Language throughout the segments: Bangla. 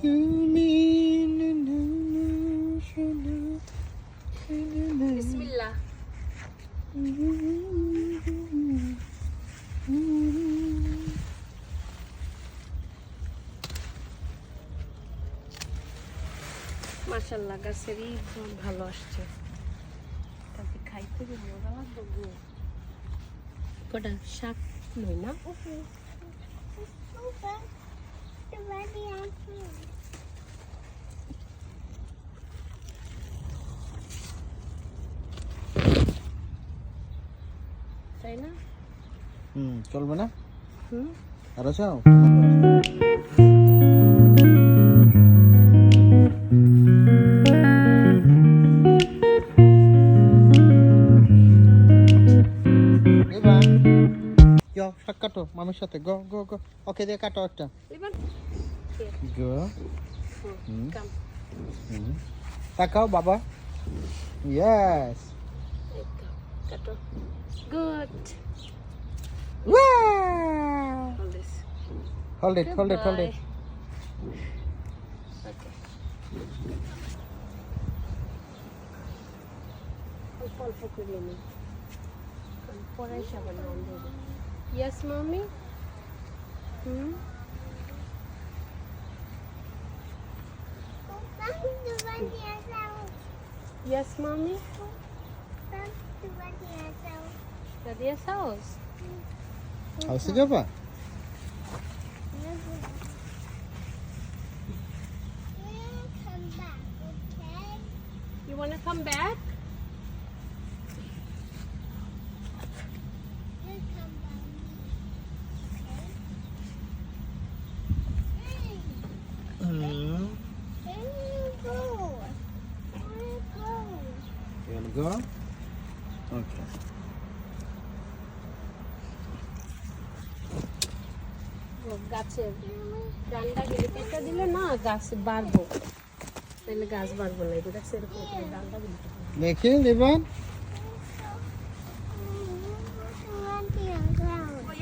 তুমি বিসমিল্লাহ। মাশাআল্লাহ গাছেরই ভালো আসছে। তাকে খাইতে কি মজা লাগবে গো। কটা শাক নই না? তাই না? চলবে না? হুম। আরো চাও? শাক কাটো মামির সাথে গো গো গো ওকে দিয়ে কাটো একটা গো তাকাও বাবা ইয়েস কাটো good hold it hold it hold it okay yes mommy yes mommy Radia's house হাউসে যাবা you want to come back You wanna go? Okay. গাছের ডান্ডা গুলো কেটে দিলে না গাছ বাড়বো তাহলে গাছ বাড়বো না এটা সেরকম ডান্ডা গুলো দেখি লিবান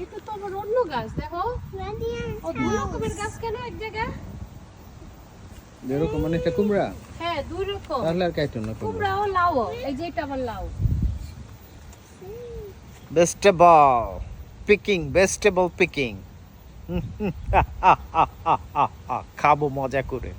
এটা তো আবার অন্য গাছ দেখো ও দুই রকমের গাছ কেন এক জায়গায় এরকম মানে একটা কুমড়া হ্যাঁ দুই রকম তাহলে আর কাইতো না কুমড়া ও লাউ এই যে এটা আবার লাউ vegetable vegetable picking খাবো মজা করে